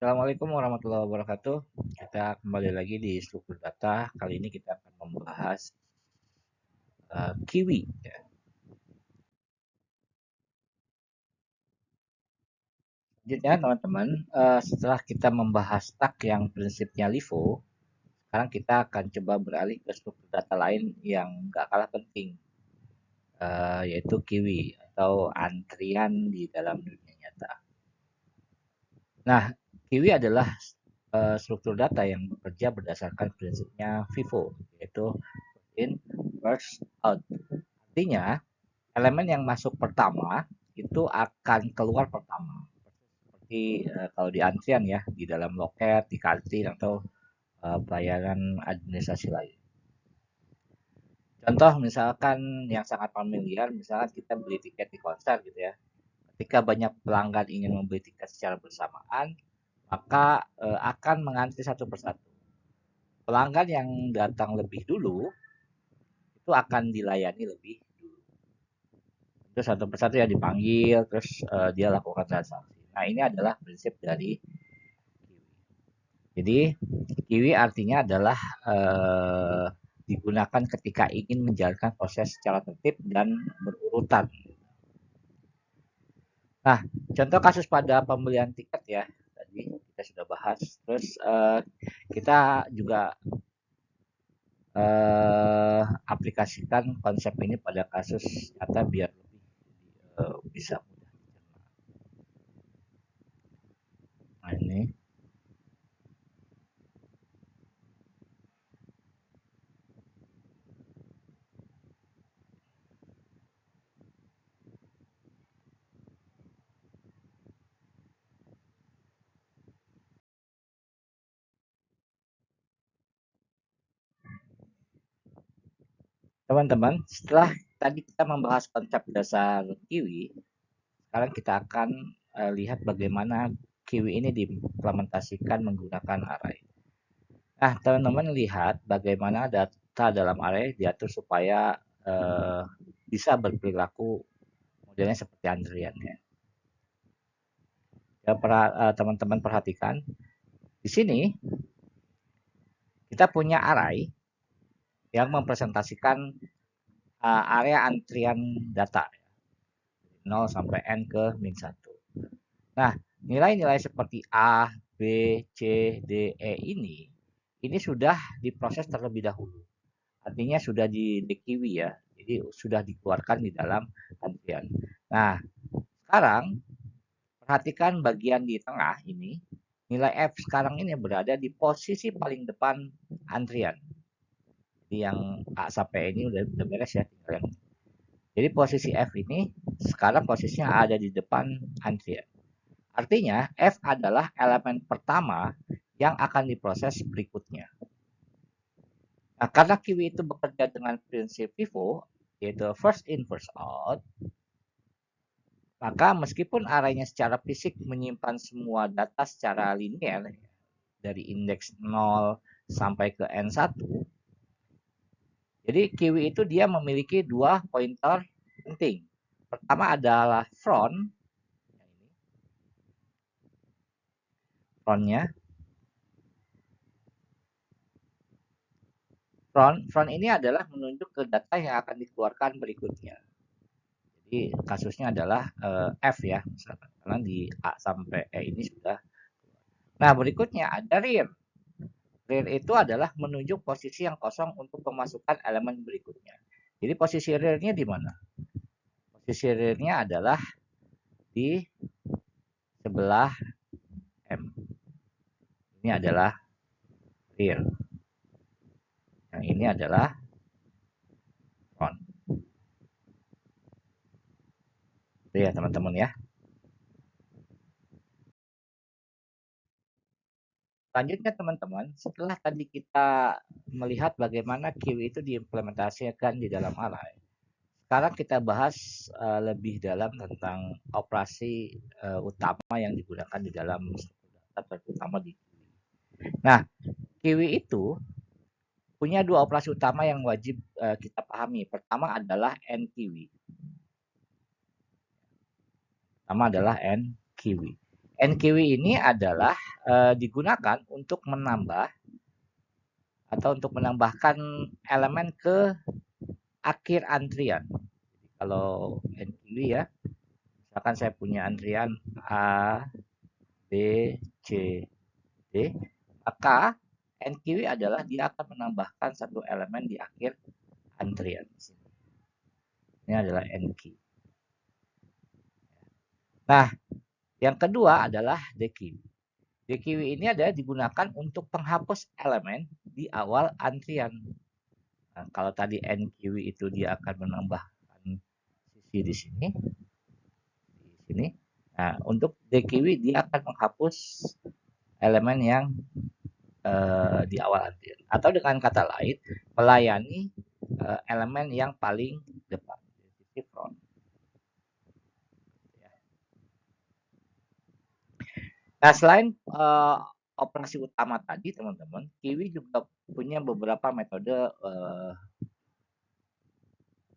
Assalamualaikum warahmatullahi wabarakatuh. Kita kembali lagi di struktur data. Kali ini kita akan membahas Kiwi. Selanjutnya, teman-teman, setelah kita membahas tag yang prinsipnya LIFO, sekarang kita akan coba beralih ke struktur data lain yang nggak kalah penting, yaitu Kiwi atau antrian di dalam dunia nyata. Nah, Kiwi adalah struktur data yang bekerja berdasarkan prinsipnya FIFO, yaitu in, first, out. Artinya, elemen yang masuk pertama itu akan keluar pertama. Seperti kalau di antrian ya, di dalam loket, di kantin atau pelayanan administrasi lain. Contoh misalkan yang sangat familiar, misalkan kita beli tiket di konser gitu ya. Ketika banyak pelanggan ingin membeli tiket secara bersamaan, maka akan mengantri satu persatu. Pelanggan yang datang lebih dulu itu akan dilayani lebih dulu. Terus satu persatu ya dipanggil, terus dia lakukan transaksi. Nah ini adalah prinsip dari Kiwi. Jadi Kiwi artinya adalah digunakan ketika ingin menjalankan proses secara tertib dan berurutan. Nah, contoh kasus pada pembelian tiket ya, tadi kita sudah bahas. Terus kita juga aplikasikan konsep ini pada kasus nyata biar lebih bisa mudah. Nah ini teman-teman, setelah tadi kita membahas konsep dasar Kiwi, sekarang kita akan lihat bagaimana Kiwi ini diimplementasikan menggunakan array. Nah, teman-teman lihat bagaimana data dalam array diatur supaya uh, bisa berperilaku modelnya seperti antrian ya. Ya, teman-teman perhatikan di sini kita punya array yang mempresentasikan area antrian data 0 sampai n ke min 1. Nah, nilai-nilai seperti A, B, C, D, E ini sudah diproses terlebih dahulu. Artinya sudah di kiwi ya. Jadi sudah dikeluarkan di dalam antrian. Nah, sekarang perhatikan bagian di tengah ini. Nilai F sekarang ini berada di posisi paling depan antrian. Jadi yang A sampai E ini udah beres ya. Jadi posisi F ini sekarang posisinya ada di depan antrian. Artinya F adalah elemen pertama yang akan diproses berikutnya. Nah, karena Kiwi itu bekerja dengan prinsip FIFO, yaitu first in, first out, maka meskipun arraynya secara fisik menyimpan semua data secara linear, dari indeks 0 sampai ke N1, jadi Kiwi itu dia memiliki dua pointer penting. Pertama adalah frontnya. Front ini adalah menunjuk ke data yang akan dikeluarkan berikutnya. Jadi kasusnya adalah F ya, misalkan. Karena di A sampai E ini sudah. Nah, berikutnya ada rear. Rear itu adalah menunjuk posisi yang kosong untuk pemasukan elemen berikutnya. Jadi posisi rear-nya di mana? Posisi rear-nya adalah di sebelah M. Ini adalah rear. Yang ini adalah front. Itu ya teman-teman ya. Selanjutnya teman-teman, setelah tadi kita melihat bagaimana Kiwi itu diimplementasikan di dalam array, sekarang kita bahas lebih dalam tentang operasi utama yang digunakan di dalam data terutama di Kiwi. Nah, Kiwi itu punya dua operasi utama yang wajib kita pahami. Pertama adalah NKiwi. Pertama adalah NKiwi. NQW ini adalah digunakan untuk menambah atau untuk menambahkan elemen ke akhir antrian. Kalau NQW ya, misalkan saya punya antrian A, B, C, D, maka NQW adalah dia akan menambahkan satu elemen di akhir antrian. Ini adalah NQ. Nah, yang kedua adalah DQW. DQW ini adalah digunakan untuk penghapus elemen di awal antrian. Nah, kalau tadi NQW itu dia akan menambahkan sisi di sini, Nah, untuk DQW dia akan menghapus elemen yang di awal antrian. Atau dengan kata lain, melayani elemen yang paling depan, sisi front. Nah, selain operasi utama tadi, teman-teman, Kiwi juga punya beberapa metode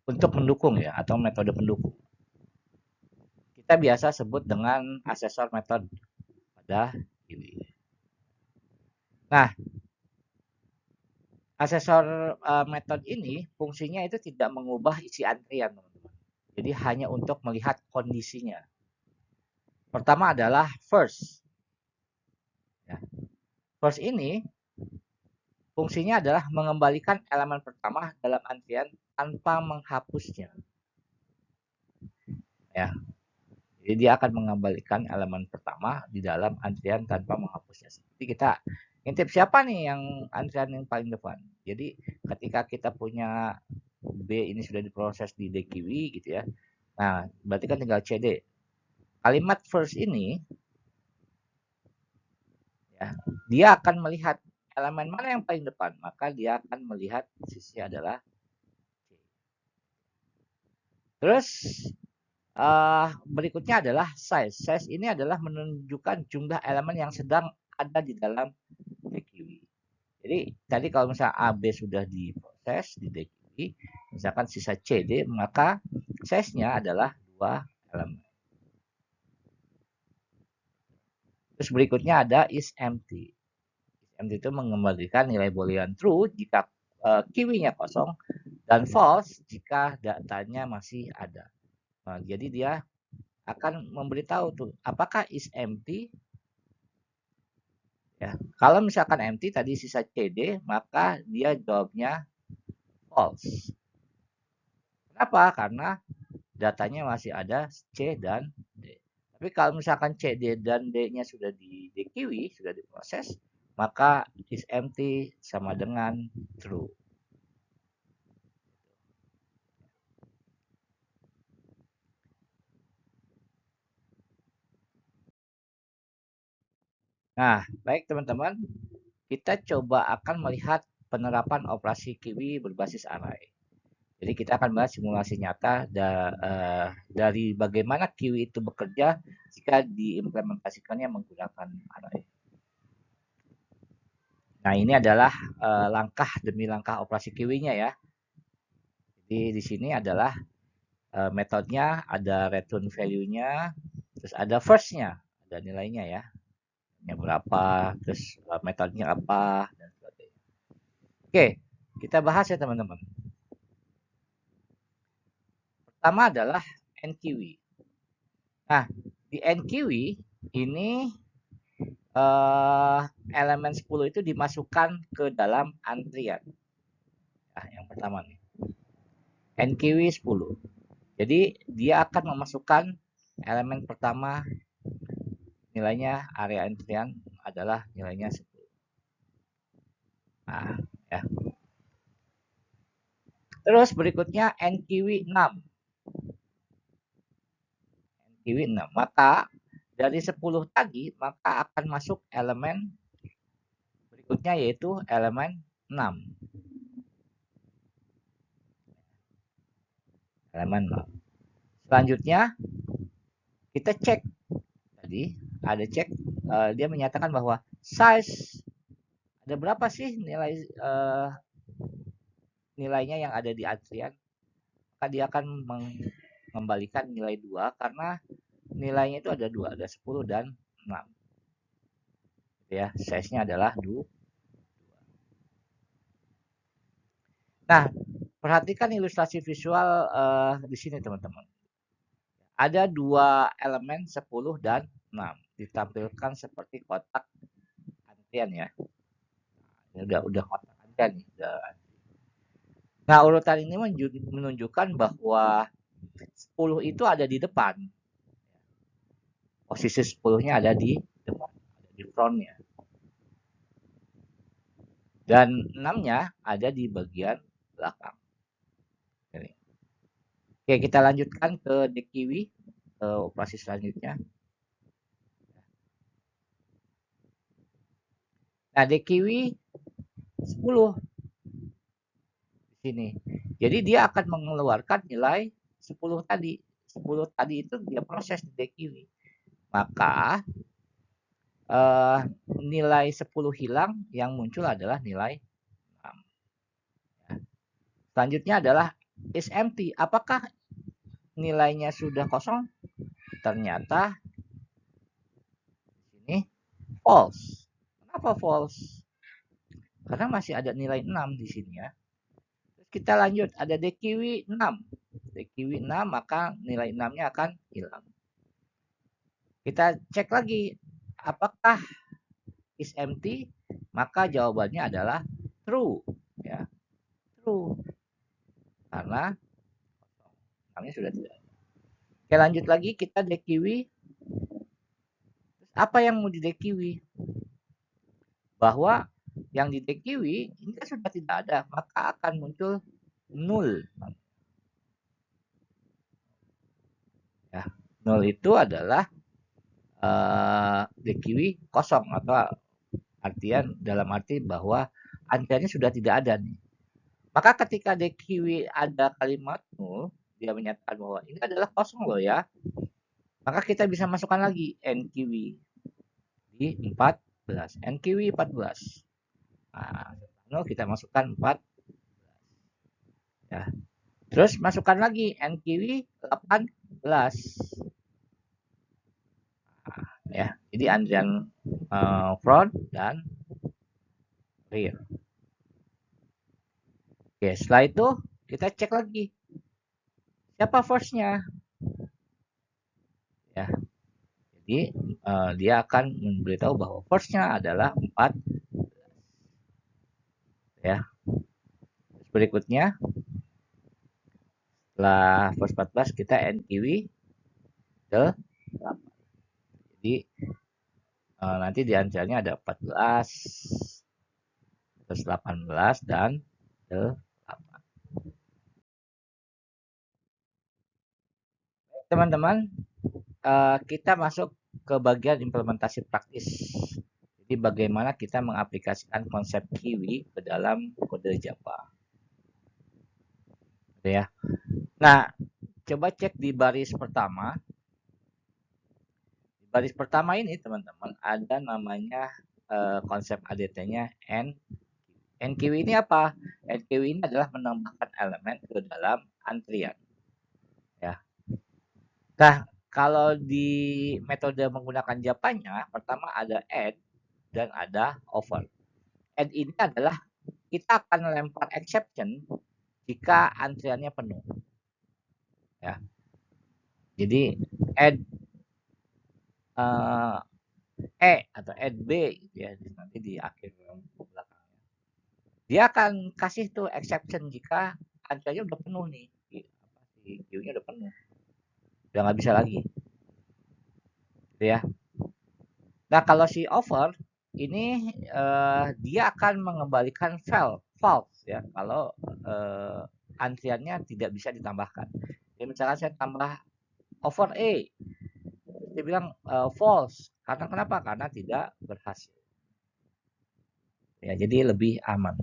untuk mendukung ya, atau metode pendukung. Kita biasa sebut dengan asesor metode pada Kiwi. Nah, asesor metode ini fungsinya itu tidak mengubah isi antrian, teman-teman. Jadi hanya untuk melihat kondisinya. Pertama adalah first. Ya. First ini fungsinya adalah mengembalikan elemen pertama dalam antrian tanpa menghapusnya. Ya. Jadi dia akan mengembalikan elemen pertama di dalam antrian tanpa menghapusnya. Jadi kita intip siapa nih yang antrian yang paling depan. Jadi ketika kita punya B ini sudah diproses di DQW gitu ya. Nah, berarti kan tinggal CD. Kalimat first ini ya, dia akan melihat elemen mana yang paling depan, maka dia akan melihat sisi adalah C. Terus berikutnya adalah size. Size ini adalah menunjukkan jumlah elemen yang sedang ada di dalam DQW. Jadi tadi kalau misalnya AB sudah diproses di DQW, misalkan sisa CD, maka size-nya adalah 2 elemen. Terus berikutnya ada is empty. Is empty itu mengembalikan nilai boolean true jika QW-nya kosong dan false jika datanya masih ada. Nah, jadi dia akan memberitahu tuh apakah is empty. Ya, kalau misalkan empty tadi sisa CD, maka dia jawabnya false. Kenapa? Karena datanya masih ada C dan D. Tapi kalau misalkan C, D, dan D-nya sudah di DQW, sudah diproses, maka is empty sama dengan true. Nah, baik teman-teman, kita coba akan melihat penerapan operasi Kiwi berbasis array. Jadi kita akan bahas simulasi nyata dari bagaimana Kiwi itu bekerja jika diimplementasikannya menggunakan array. Nah, ini adalah langkah demi langkah operasi Kiwi-nya ya. Jadi di sini adalah metodenya, ada return value-nya, terus ada first-nya, ada nilainya ya. Yang berapa, terus metodenya apa, dan sebagainya. Oke, kita bahas ya teman-teman. Pertama adalah NQW. Nah, di NQW ini elemen 10 itu dimasukkan ke dalam antrian. Nah, yang pertama nih. NQW 10. Jadi dia akan memasukkan elemen pertama nilainya area antrian adalah nilainya 10. Nah, ya. Terus berikutnya NQW 6. NQW 6. Maka dari 10 tadi maka akan masuk elemen berikutnya yaitu elemen 6. Elemen 6. Selanjutnya kita cek tadi ada cek dia menyatakan bahwa size ada berapa sih nilai nilainya yang ada di antrian, maka dia akan mengembalikan nilai 2 karena nilainya itu ada 2, ada 10 dan 6. Ya, size-nya adalah 2. Nah, perhatikan ilustrasi visual di sini teman-teman. Ada dua elemen 10 dan 6 ditampilkan seperti kotak antrian ya. Ini udah kotak antrian nih. Nah, urutan ini menunjukkan bahwa 10 itu ada di depan. Posisi 10-nya ada di depan, ada di frontnya. Dan 6-nya ada di bagian belakang. Ini. Oke, kita lanjutkan ke DKiwi, ke operasi selanjutnya. Nah, DKiwi 10 di sini. Jadi dia akan mengeluarkan nilai 10 tadi. 10 tadi itu dia proses di DKiwi. Maka nilai 10 hilang, yang muncul adalah nilai 6. Selanjutnya adalah is empty. Apakah nilainya sudah kosong? Ternyata ini false. Kenapa false? Karena masih ada nilai 6 di sini ya. Terus kita lanjut, ada DKiwi 6. DKiwi 6, maka nilai 6-nya akan hilang. Kita cek lagi, apakah is empty? Maka jawabannya adalah true ya. True. Karena 6-nya sudah tidak ada. Oke, lanjut lagi, kita DKiwi. Apa yang mau di DKiwi? Bahwa yang di DKiwi ini kan sudah tidak ada, maka akan muncul nul. Ya, nol itu adalah DKiwi kosong, atau artian dalam arti bahwa antriannya sudah tidak ada nih. Maka ketika DKiwi ada kalimat nol, dia menyatakan bahwa ini adalah kosong loh ya. Maka kita bisa masukkan lagi NKiwi di 14. NKiwi 14. Nah, nol kita masukkan 4. Ya. Terus masukkan lagi NKiwi 18. Nah, ya. Jadi antrian front dan rear. Oke, setelah itu kita cek lagi siapa first-nya. Ya. Jadi dia akan memberitahu bahwa first-nya adalah 4. Ya. Terus berikutnya setelah first 14 kita NKiwi ke 8. Jadi nanti di antriannya ada 14, terus 18 dan 8. Teman-teman, kita masuk ke bagian implementasi praktis. Jadi bagaimana kita mengaplikasikan konsep Kiwi ke dalam kode Java. Ya. Nah, coba cek di baris pertama. Di baris pertama ini teman-teman ada namanya konsep ADT-nya NQW ini apa? NQW ini adalah menambahkan elemen ke dalam antrian. Ya. Nah, kalau di metode menggunakan Java-nya, pertama ada add dan ada over. Add ini adalah kita akan lempar exception jika antriannya penuh. Ya. Jadi add atau add B gitu ya, nanti di akhir belakangnya. Dia akan kasih tuh exception jika antriannya udah penuh nih. Si queue-nya udah penuh. Udah nggak bisa lagi. Gitu ya. Nah, kalau si over ini dia akan mengembalikan false ya kalau antriannya tidak bisa ditambahkan. Jadi misalkan saya tambah over A, dia bilang false. Karena kenapa? Karena tidak berhasil. Ya, jadi lebih aman.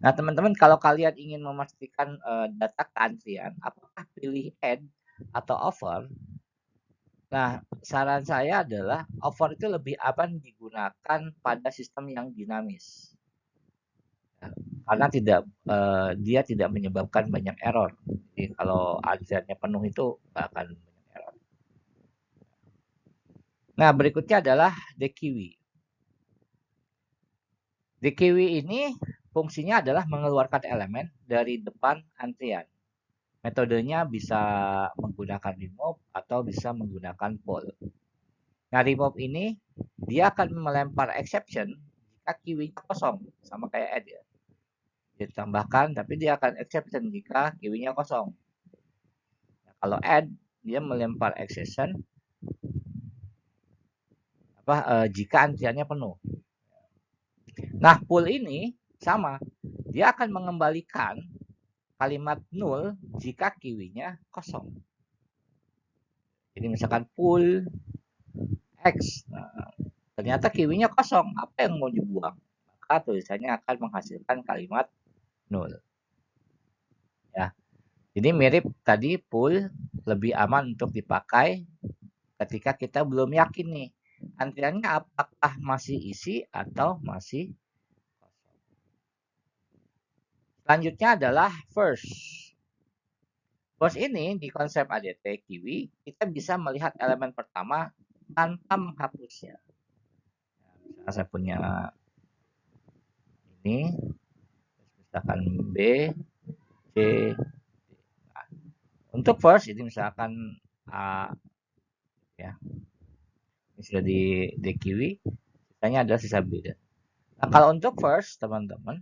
Nah, teman-teman, kalau kalian ingin memastikan data keantrian, apakah pilih add atau over? Nah, saran saya adalah over itu lebih aman digunakan pada sistem yang dinamis. Ya, karena dia tidak menyebabkan banyak error. Jadi kalau antriannya penuh itu nggak akan banyak error. Nah, berikutnya adalah DQW. DQW ini fungsinya adalah mengeluarkan elemen dari depan antrian. Metodenya bisa menggunakan remove atau bisa menggunakan pull. Nah, remove ini dia akan melempar exception jika queue-nya kosong, sama kayak add ya. Ditambahkan, tapi dia akan exception jika queue-nya kosong. Nah, kalau add, dia melempar exception jika antriannya penuh. Nah, pull ini sama, dia akan mengembalikan kalimat null jika queue-nya kosong. Jadi misalkan pull X, nah, ternyata queue-nya kosong, apa yang mau dibuang? Maka tulisannya akan menghasilkan kalimat null. Ya, jadi mirip tadi pull lebih aman untuk dipakai ketika kita belum yakin nih antriannya apakah masih isi atau masih kosong. Selanjutnya adalah first. First ini di konsep ADT Kiwi kita bisa melihat elemen pertama tanpa menghapusnya. Nah, saya punya ini, misalkan B, C, D. Nah, untuk first ini misalkan A, ya, ini sudah di DQW, sisanya adalah sisa B. Nah, kalau untuk first, teman-teman,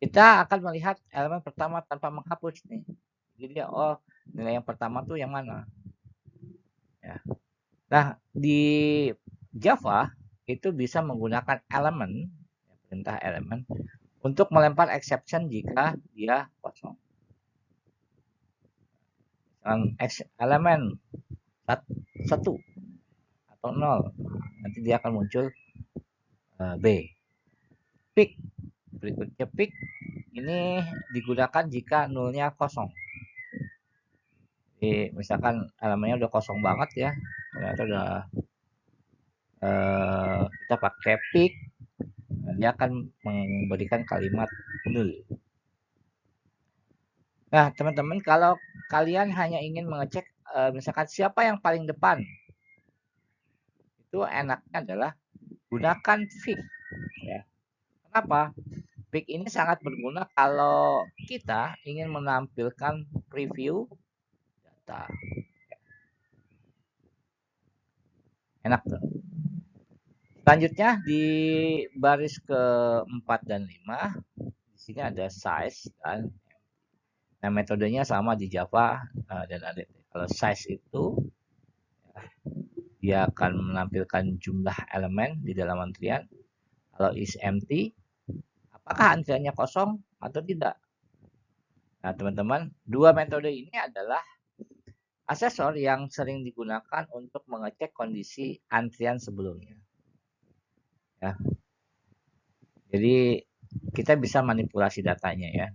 kita akan melihat elemen pertama tanpa menghapus nih. Jadi oh, nilai yang pertama tuh yang mana? Ya. Nah, di Java itu bisa menggunakan elemen, perintah elemen, untuk melempar exception jika dia kosong. Elemen 1 atau 0, nanti dia akan muncul B. Pick, berikutnya pick, ini digunakan jika nulnya kosong. Jadi misalkan elemennya udah kosong banget ya, ternyata udah kita pakai pick, dia akan memberikan kalimat nul. Nah, teman-teman, kalau kalian hanya ingin mengecek misalkan siapa yang paling depan, itu enaknya adalah gunakan pick. Ya. Kenapa? Pick ini sangat berguna kalau kita ingin menampilkan preview data. Enak tuh. Selanjutnya di baris ke-4 dan 5, di sini ada size dan nah, metodenya sama di Java dan ADT. Kalau size itu dia akan menampilkan jumlah elemen di dalam antrian. Kalau is empty, apakah antriannya kosong atau tidak? Nah, teman-teman, dua metode ini adalah asesor yang sering digunakan untuk mengecek kondisi antrian sebelumnya. Ya. Jadi kita bisa manipulasi datanya ya.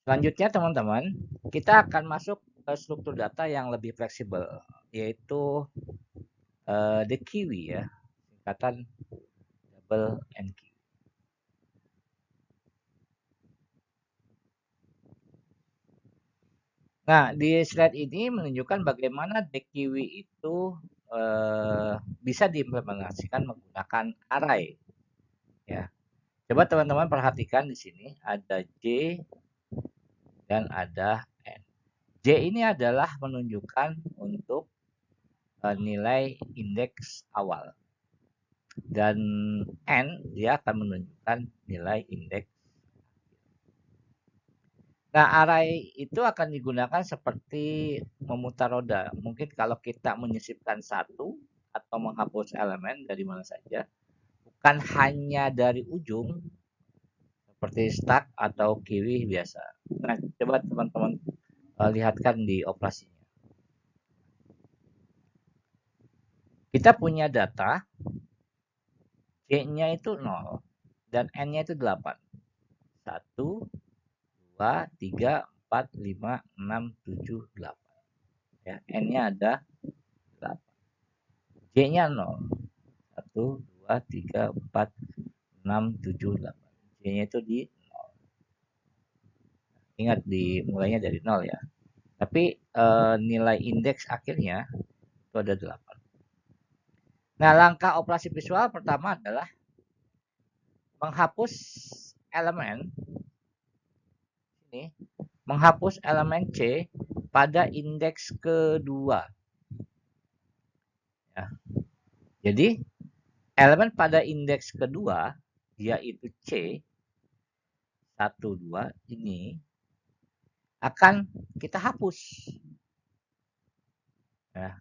Selanjutnya teman-teman, kita akan masuk ke struktur data yang lebih fleksibel, yaitu the QW ya, singkatan double NQ. Nah, di slide ini menunjukkan bagaimana DQW itu bisa diimplementasikan menggunakan array. Ya, coba teman-teman perhatikan di sini ada J dan ada N. J ini adalah menunjukkan untuk nilai indeks awal. Dan N dia akan menunjukkan nilai indeks. Nah, array itu akan digunakan seperti memutar roda. Mungkin kalau kita menyisipkan satu atau menghapus elemen dari mana saja, bukan hanya dari ujung seperti stack atau kiwi biasa. Nah, coba teman-teman lihatkan di operasinya. Kita punya data C-nya itu 0 dan N-nya itu 8. 1, 2, 3, 4, 5, 6, 7, 8. Ya, N-nya ada 8. J-nya 0. 1, 2, 3, 4, 6, 7, 8. J-nya itu di 0. Ingat dimulainya dari 0 ya. Tapi nilai indeks akhirnya itu ada 8. Nah, langkah operasi visual pertama adalah menghapus elemen ini, menghapus elemen C pada indeks kedua. Ya. Jadi elemen pada indeks kedua yaitu C 1, 2 ini akan kita hapus. Ya.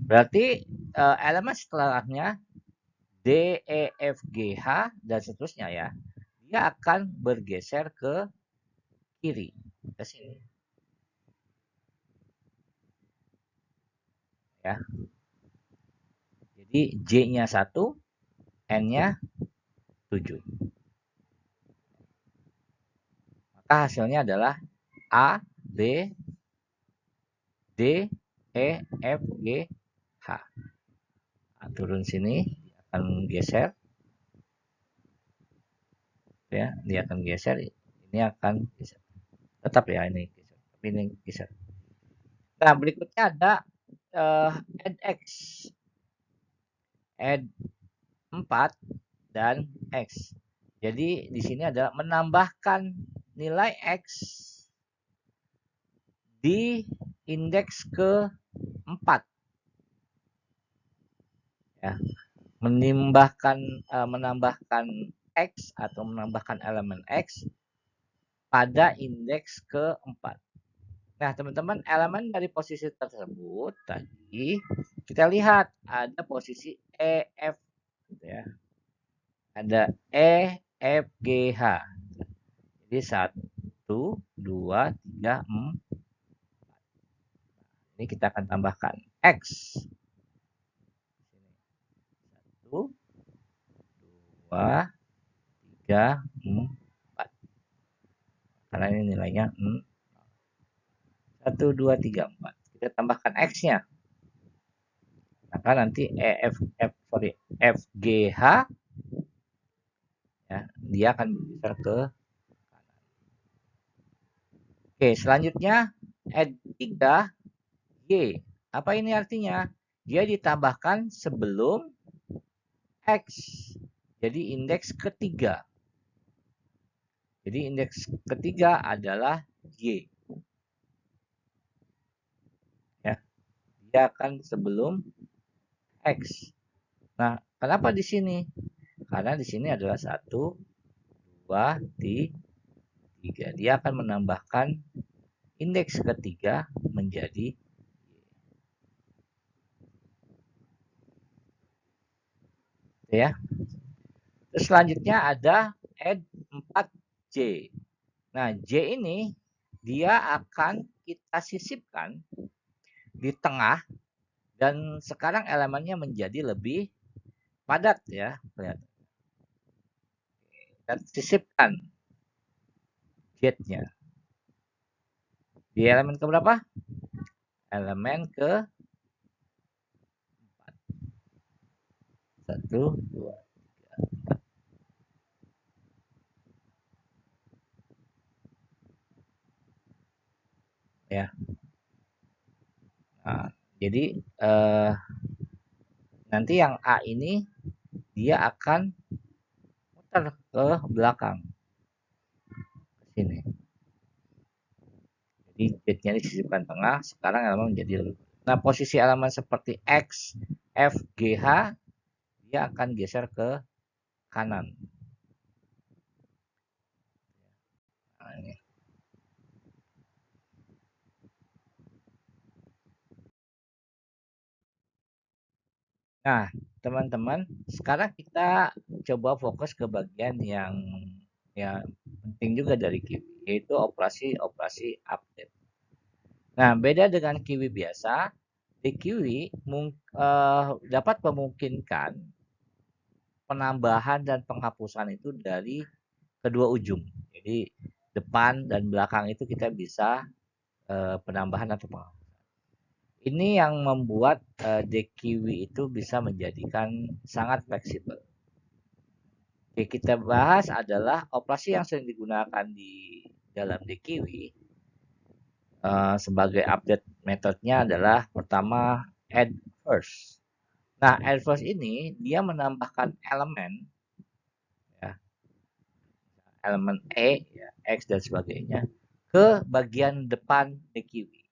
Berarti elemen setelahnya D, E, F, G, H dan seterusnya ya, dia akan bergeser ke kiri, ke sini. Ya. Jadi J-nya 1, N-nya 7. Maka hasilnya adalah A, B, D, E, F, G, H. Nah, turun sini akan geser. Ya, dia akan geser. Ini akan geser. Tetap ya ini geser. Tapi ini geser. Nah, berikutnya ada add X. Add 4 dan X. Jadi di sini adalah menambahkan nilai X di indeks ke-4. Ya. Menambahkan X atau menambahkan elemen X pada indeks ke-4. Nah, teman-teman, elemen dari posisi tersebut tadi kita lihat ada posisi E, F gitu ya. Ada E, F, G, H. Jadi 1, 2, 3, 4. Ini kita akan tambahkan X. 1, 2, 3, 4. Karena ini nilainya 1, 2, 3, 4. Kita tambahkan X-nya. Maka nanti F, G, H ya, dia akan bergeser ke kanan. Oke, selanjutnya add 3 G. Apa ini artinya? Dia ditambahkan sebelum X. Jadi indeks ketiga. Jadi indeks ketiga adalah Y. Ya, dia akan sebelum X. Nah, kenapa di sini? Karena di sini adalah 1, 2, 3. Dia akan menambahkan indeks ketiga menjadi Y. Ya. Terus selanjutnya ada add 4J. Nah, J ini dia akan kita sisipkan di tengah dan sekarang elemennya menjadi lebih padat ya. Kita sisipkan Z-nya. Di elemen ke berapa? Elemen ke 4. 1, 2, 3, 4. Ya. Nah, jadi nanti yang A ini dia akan muter ke belakang sini. Jadi Z-nya disisipkan tengah, sekarang elemen menjadi lebih. Nah, posisi elemen seperti X, F, G, H dia akan geser ke kanan. Nah, ini. Nah, teman-teman, sekarang kita coba fokus ke bagian yang ya penting juga dari Kiwi, yaitu operasi-operasi update. Nah, beda dengan Kiwi biasa, di Kiwi dapat memungkinkan penambahan dan penghapusan itu dari kedua ujung. Jadi depan dan belakang itu kita bisa penambahan atau penghapusan. Ini yang membuat DQW itu bisa menjadikan sangat fleksibel. Oke, kita bahas adalah operasi yang sering digunakan di dalam DQI sebagai update metodenya adalah pertama add first. Nah, add first ini dia menambahkan elemen ya, elemen E, ya, X dan sebagainya ke bagian depan DQI.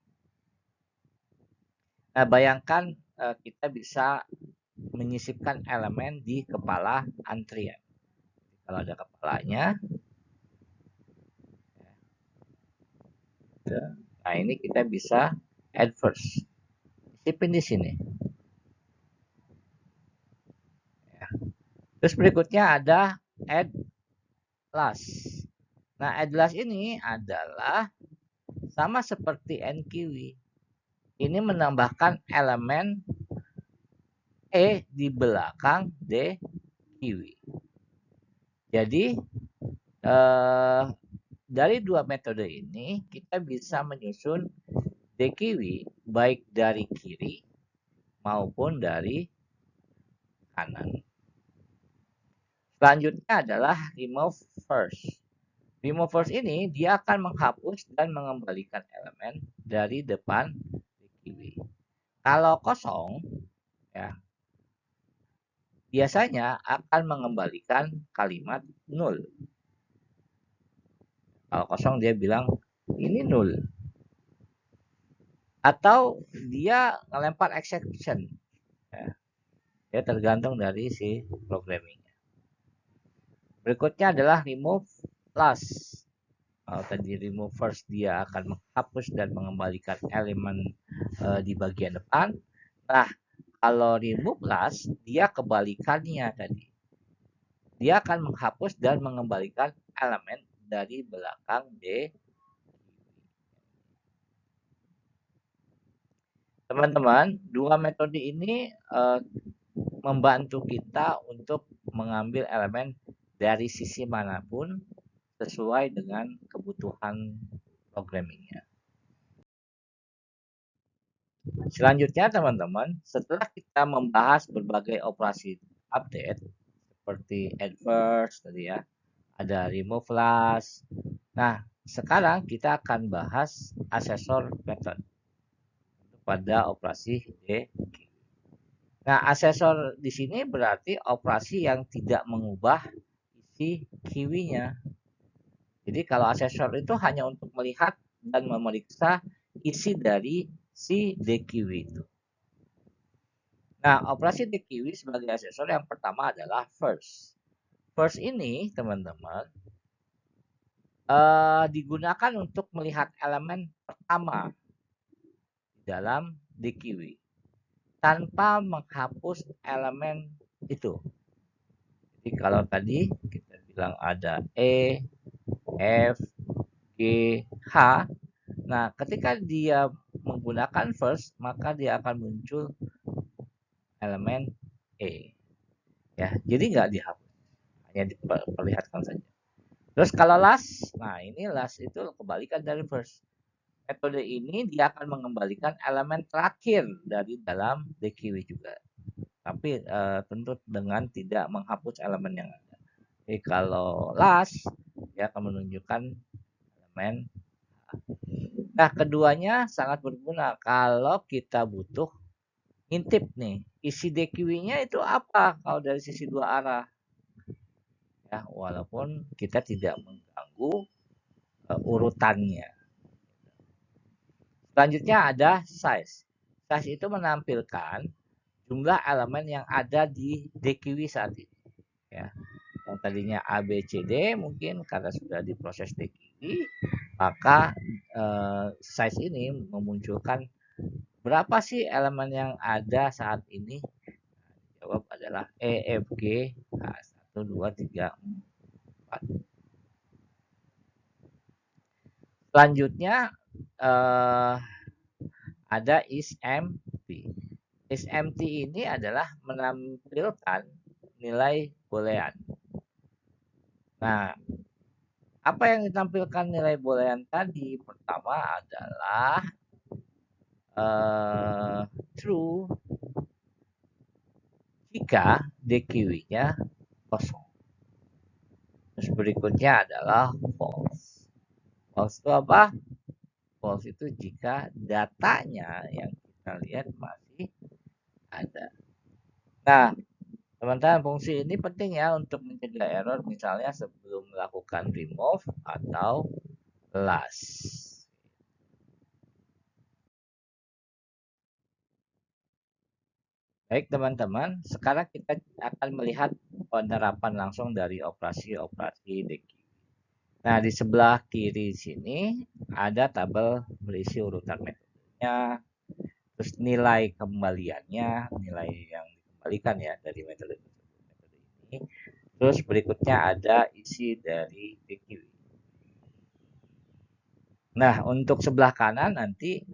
Nah, bayangkan kita bisa menyisipkan elemen di kepala antrian. Kalau ada kepalanya, nah ini kita bisa add first. Sisipin di sini. Terus berikutnya ada add last. Nah, add last ini adalah sama seperti NQI. Ini menambahkan elemen E di belakang DQI. Jadi dari dua metode ini kita bisa menyusun DQI baik dari kiri maupun dari kanan. Selanjutnya adalah remove first. Remove first ini dia akan menghapus dan mengembalikan elemen dari depan DQI. Kalau kosong, ya biasanya akan mengembalikan kalimat nul. Kalau kosong dia bilang ini nul. Atau dia ngelempar exception. Ya, dia tergantung dari si programmingnya. Berikutnya adalah remove last. Kalau tadi remove first dia akan menghapus dan mengembalikan elemen di bagian depan. Nah, kalau remove last dia kebalikannya tadi. Dia akan menghapus dan mengembalikan elemen dari belakang D. Teman-teman, dua metode ini membantu kita untuk mengambil elemen dari sisi manapun sesuai dengan kebutuhan programmingnya. Selanjutnya teman-teman, setelah kita membahas berbagai operasi update seperti add first tadi ya, ada remove last. Nah, sekarang kita akan bahas asesor method pada operasi D. Nah, asesor di sini berarti operasi yang tidak mengubah isi kiwinya. Jadi kalau asesor itu hanya untuk melihat dan memeriksa isi dari si DQW itu. Nah, operasi DQW sebagai asesor yang pertama adalah first. First ini, teman-teman, digunakan untuk melihat elemen pertama dalam DQW tanpa menghapus elemen itu. Jadi kalau tadi kita bilang ada E, F, G, H. Nah, ketika dia menggunakan first, maka dia akan muncul elemen E. Ya, jadi nggak dihapus, hanya diperlihatkan saja. Terus kalau last, nah ini last itu kebalikan dari first. Metode ini dia akan mengembalikan elemen terakhir dari dalam DQW juga. Tapi tentu dengan tidak menghapus elemen yang ada. Jadi kalau last, dia akan menunjukkan elemen. Nah, keduanya sangat berguna kalau kita butuh ngintip nih, isi DQW-nya itu apa kalau dari sisi dua arah. Ya, walaupun kita tidak mengganggu urutannya. Selanjutnya ada size. Size itu menampilkan jumlah elemen yang ada di DQW saat ini. Ya, yang tadinya A, B, C, D mungkin karena sudah diproses DQW, maka size ini memunculkan berapa sih elemen yang ada saat ini. Jawab adalah E, F, G, H, 1, 2, 3, 4. Selanjutnya ada is empty. Is empty ini adalah menampilkan nilai boolean. Nah, apa yang ditampilkan nilai boolean tadi? Pertama adalah true jika DQW-nya kosong. Terus berikutnya adalah false. False itu apa? False itu jika datanya yang kita lihat masih ada. Nah, teman-teman, fungsi ini penting ya untuk mencegah error misalnya sebelum melakukan remove atau last. Baik teman-teman, sekarang kita akan melihat penerapan langsung dari operasi-operasi DQ. Nah, di sebelah kiri sini ada tabel berisi urutan metodenya, terus nilai kembaliannya, nilai yang dikembalikan ya dari metode ini. Terus berikutnya ada isi dari DQ. Nah, untuk sebelah kanan nanti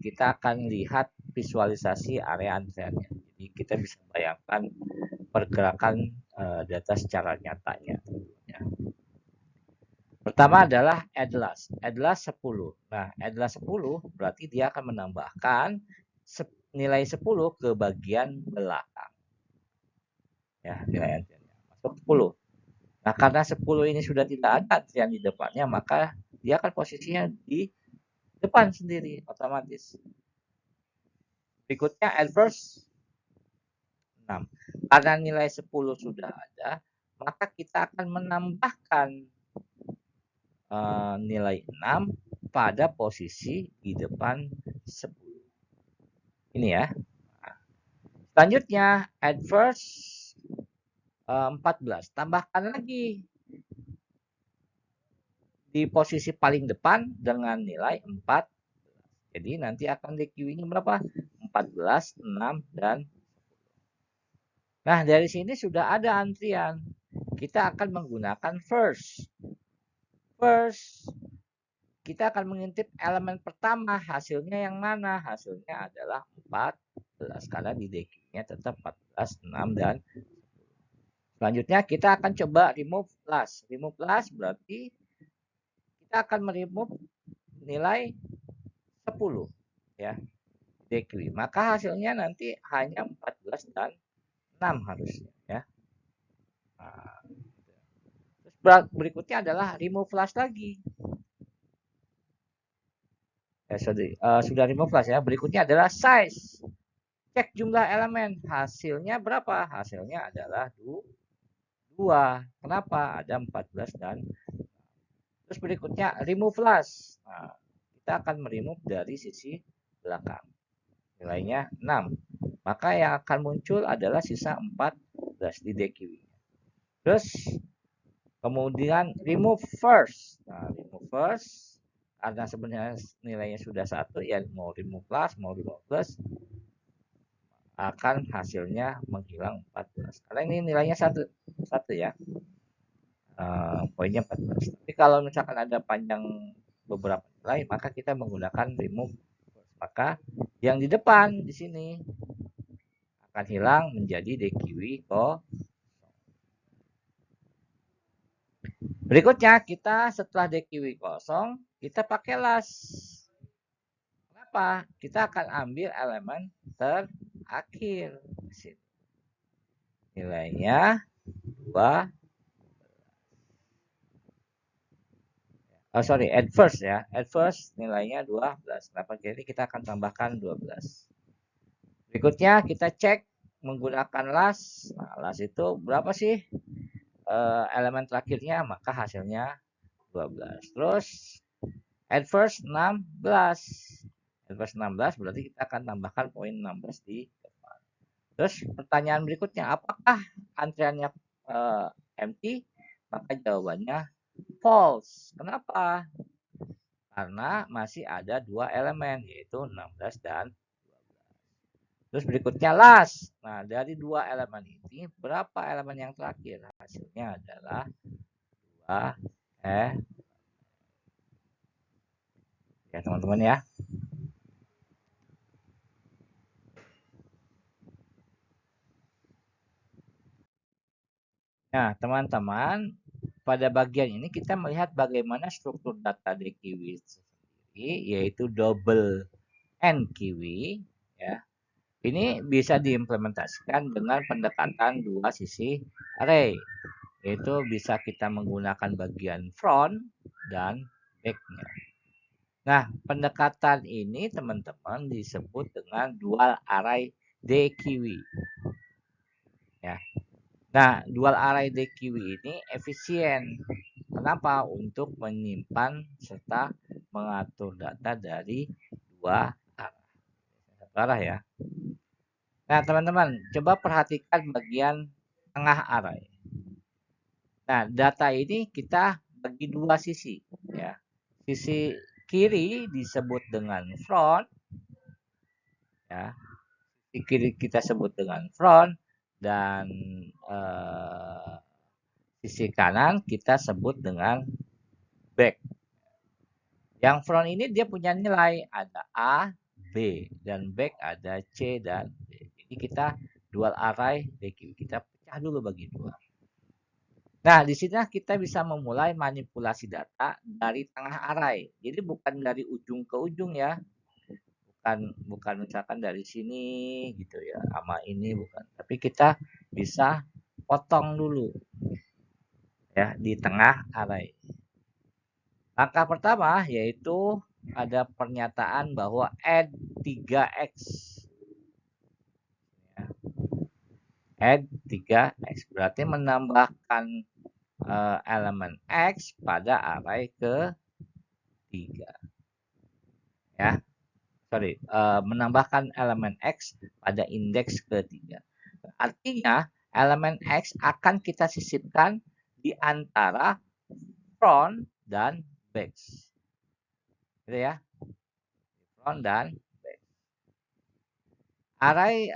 kita akan lihat visualisasi area antriannya. Jadi kita bisa bayangkan pergerakan data secara nyatanya. Ya. Pertama adalah add last. Add last 10. Nah, add last 10 berarti dia akan menambahkan nilai 10 ke bagian belakang. Ya, nilai antriannya. Masuk 10. Nah, karena 10 ini sudah tidak ada antrian di depannya, maka dia akan posisinya di depan sendiri otomatis. Berikutnya adverse 6. Karena nilai 10 sudah ada, maka kita akan menambahkan nilai 6 pada posisi di depan 10. Ini ya. Selanjutnya adverse 14. Tambahkan lagi di posisi paling depan dengan nilai 4. Jadi nanti akan DQ-nya berapa? 14, 6, dan nah, dari sini sudah ada antrian. Kita akan menggunakan first. First, kita akan mengintip elemen pertama. Hasilnya yang mana? Hasilnya adalah 14. Karena di DQ-nya tetap 14, 6, dan selanjutnya kita akan coba remove last. Remove last berarti kita akan meremove nilai 10. Ya, DQ. Maka hasilnya nanti hanya 14 dan 6 harusnya. Ya. Nah, terus berikutnya adalah remove last lagi. Sudah remove last ya. Berikutnya adalah size. Cek jumlah elemen. Hasilnya berapa? Hasilnya adalah 2. Kenapa? Ada 14 dan terus berikutnya remove last. Nah, kita akan meremove dari sisi belakang. Nilainya 6. Maka yang akan muncul adalah sisa 14 di DQ. Terus kemudian remove first. Nah, remove first karena sebenarnya nilainya sudah 1 ya, mau remove plus mau remove plus akan hasilnya menghilang 14. Karena ini nilainya 1 ya. Poinnya 14. Tapi kalau misalkan ada panjang beberapa nilai, maka kita menggunakan remove first. Maka yang di depan di sini akan hilang menjadi DQI kosong. Berikutnya kita setelah DQI kosong, kita pakai last. Kenapa? Kita akan ambil elemen terakhir. Nilainya 2. Add first ya. Add first nilainya 12. Kenapa? Jadi kita akan tambahkan 12. Berikutnya kita cek menggunakan last. Nah, last itu berapa sih elemen terakhirnya? Maka hasilnya 12. Terus add first 16. Add first 16 berarti kita akan tambahkan poin 16 di depan. Terus pertanyaan berikutnya, apakah antriannya empty? Maka jawabannya false. Kenapa? Karena masih ada 2 elemen yaitu 16 dan 12. Terus berikutnya last. Nah, dari 2 elemen ini berapa elemen yang terakhir? Hasilnya adalah 2 ya teman-teman ya. Nah, teman-teman, pada bagian ini kita melihat bagaimana struktur data di Kiwi sendiri, yaitu double N Kiwi ya. Ini bisa diimplementasikan dengan pendekatan dua sisi array, yaitu bisa kita menggunakan bagian front dan backnya. Nah, pendekatan ini teman-teman disebut dengan dual array DQW. Ya. Nah, dual array DQW ini efisien. Kenapa? Untuk menyimpan serta mengatur data dari dua arah. Satu arah ya. Nah, teman-teman, coba perhatikan bagian tengah array. Nah, data ini kita bagi dua sisi, ya. Sisi kiri disebut dengan front, ya. Sisi kiri kita sebut dengan front dan sisi kanan kita sebut dengan back. Yang front ini dia punya nilai ada A, B dan back ada C dan D. Jadi kita dual array DQ kita pecah dulu bagi dua. Nah, di sini kita bisa memulai manipulasi data dari tengah array. Jadi bukan dari ujung ke ujung ya. Bukan misalkan dari sini gitu ya. Sama ini bukan. Tapi kita bisa potong dulu ya di tengah array. Langkah pertama yaitu ada pernyataan bahwa add 3x. Ya. Add 3x berarti menambahkan elemen x pada array ke-3. Ya. Sorry, menambahkan elemen x pada indeks ke-3. Artinya elemen x akan kita sisipkan di antara front dan back. Gitu ya. Front dan back. Array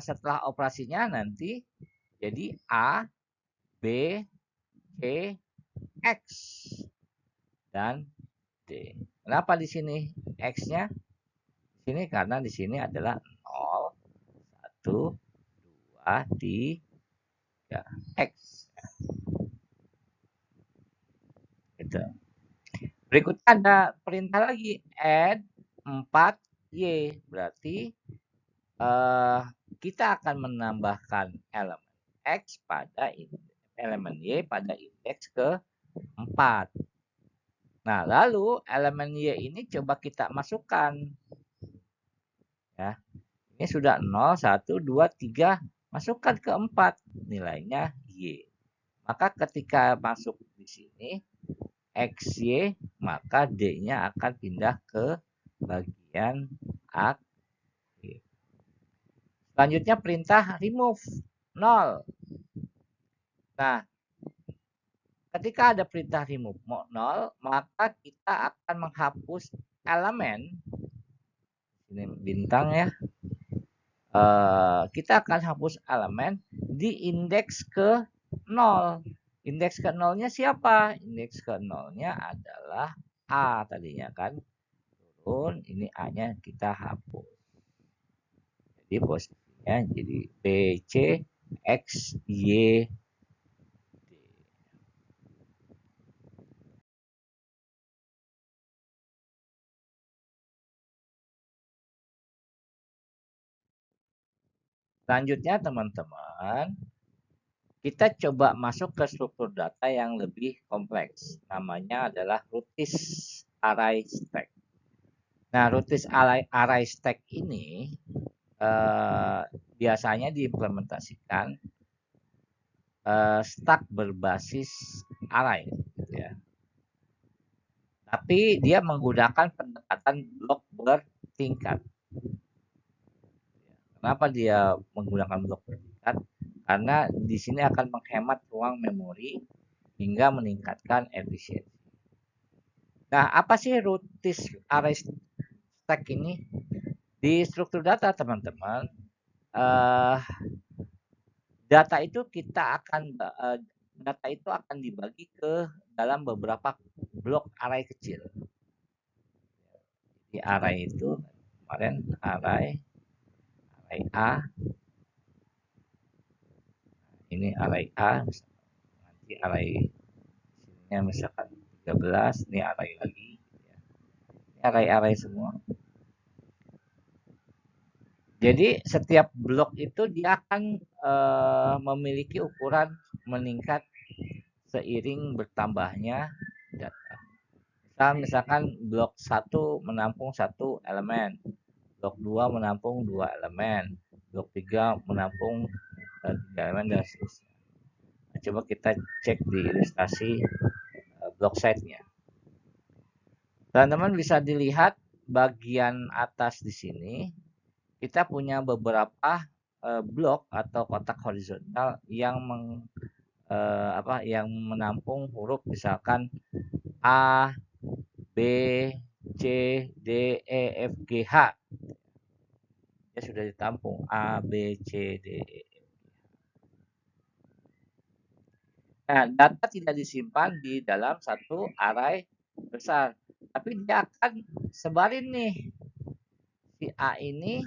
setelah operasinya nanti jadi A, B, C, X dan D. Kenapa di sini X-nya? Di sini karena di sini adalah 0, 1, 2, 3, X. Gitu. Berikutnya ada perintah lagi add 4Y. Berarti kita akan menambahkan elemen X pada elemen Y pada indeks ke-4. Nah, lalu elemen Y ini coba kita masukkan. Ya. Ini sudah 0, 1, 2, 3. Masukkan ke 4. Nilainya Y. Maka ketika masuk di sini, XY, maka D-nya akan pindah ke bagian akhir. Selanjutnya perintah remove 0. Nah, ketika ada perintah remove 0, maka kita akan menghapus elemen. Ini bintang ya. Kita akan hapus elemen di indeks ke 0. Indeks ke 0-nya siapa? Indeks ke 0-nya adalah A tadinya kan. Turun, ini A-nya kita hapus. Jadi posisinya jadi B, C, X, Y, D. Selanjutnya teman-teman, kita coba masuk ke struktur data yang lebih kompleks. Namanya adalah Rootis Array Stack. Nah, Rootis Array Stack ini biasanya diimplementasikan stack berbasis array. Gitu ya. Tapi dia menggunakan pendekatan blok bertingkat. Kenapa dia menggunakan blok bertingkat? Karena di sini akan menghemat ruang memori hingga meningkatkan efisiensi. Nah, apa sih Rootis Array Stack ini? Di struktur data, teman-teman, data itu akan dibagi ke dalam beberapa blok array kecil. Di array itu kemarin array A, ini array A, nanti array sininya misalkan 13, ini array lagi. Ini array semua. Jadi setiap blok itu dia akan memiliki ukuran meningkat seiring bertambahnya data. Misalkan blok 1 menampung 1 elemen, blok 2 menampung 2 elemen, blok 3 menampung 3 elemen dan seterusnya. Nah, coba kita cek di ilustrasi block size-nya. Teman-teman bisa dilihat bagian atas di sini kita punya beberapa blok atau kotak horizontal yang yang menampung huruf misalkan A, B, C, D, E, F, G, H. Ya sudah ditampung A, B, C, D, E. Nah, data tidak disimpan di dalam satu array besar, tapi dia akan sebarin nih si A ini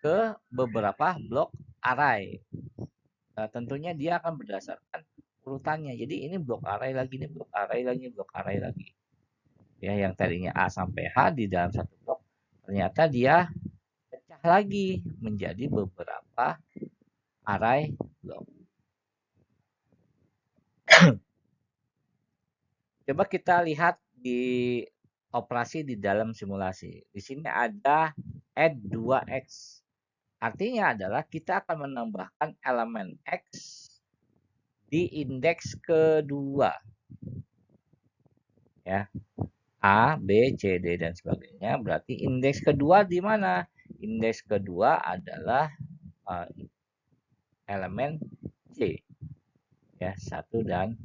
ke beberapa blok array. Nah, tentunya dia akan berdasarkan urutannya. Jadi ini blok array lagi, ini blok array lagi, blok array lagi. Ya, yang tadinya A sampai H di dalam satu blok, ternyata dia pecah lagi menjadi beberapa array blok. Coba kita lihat di operasi di dalam simulasi. Di sini ada add 2x. Artinya adalah kita akan menambahkan elemen x di indeks kedua. Ya. A, B, C, D dan sebagainya. Berarti indeks kedua di mana? Indeks kedua adalah elemen C. Ya, 1 dan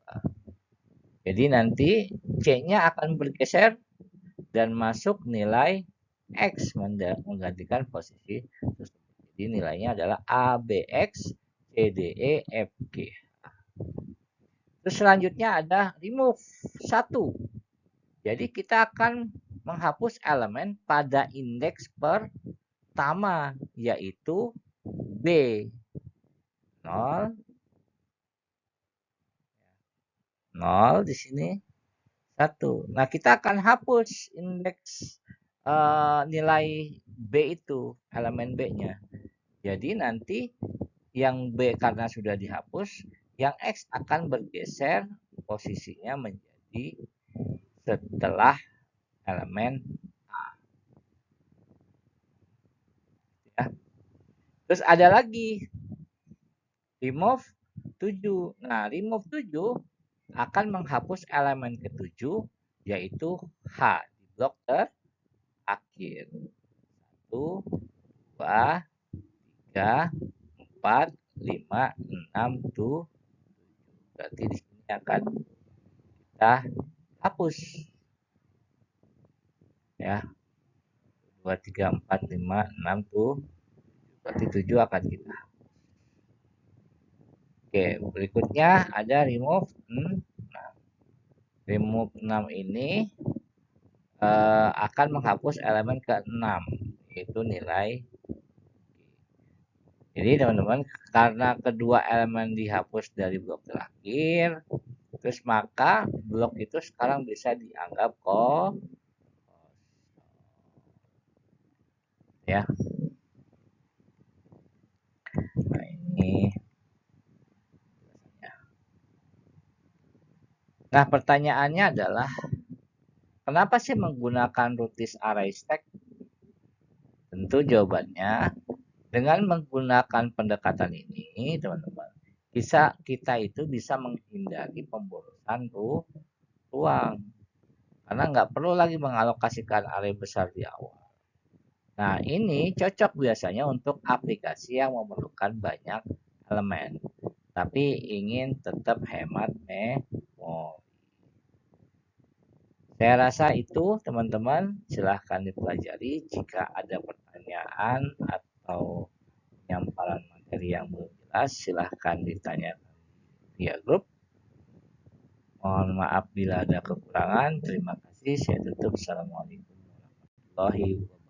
2. Jadi nanti C-nya akan bergeser dan masuk nilai X menggantikan posisi tersebut. Jadi nilainya adalah A, B, X, C, D, E, F, G. Terus selanjutnya ada remove 1. Jadi kita akan menghapus elemen pada indeks pertama, yaitu B. 0, 0 di sini 1. Nah, kita akan hapus indeks nilai B itu, elemen B-nya. Jadi nanti yang B karena sudah dihapus, yang X akan bergeser posisinya menjadi setelah elemen A. Ya. Terus ada lagi remove 7. Nah, remove 7 akan menghapus elemen ke-7 yaitu H di blok terakhir. 1, 2, 3, 4, 5, 6, 7. Berarti di sini akan kita hapus. Ya. 2, 3, 4, 5, 6, 7. Berarti 7 akan kita hapus. Oke, berikutnya ada remove 6. Remove 6 ini akan menghapus elemen ke-6 yaitu nilai. Jadi teman-teman, karena kedua elemen dihapus dari blok terakhir, terus maka blok itu sekarang bisa dianggap kosong. Ya. Nah, ini. Nah, pertanyaannya adalah kenapa sih menggunakan routine array stack? Tentu jawabannya dengan menggunakan pendekatan ini, teman-teman, kita itu bisa menghindari pemborosan ruang. Karena nggak perlu lagi mengalokasikan array besar di awal. Nah, ini cocok biasanya untuk aplikasi yang memerlukan banyak elemen, tapi ingin tetap hemat memori. Saya rasa itu teman-teman, silahkan dipelajari. Jika ada pertanyaan atau penyampaian materi yang belum jelas, silahkan ditanyakan via grup. Mohon maaf bila ada kekurangan. Terima kasih. Saya tutup. Assalamualaikum warahmatullahi wabarakatuh.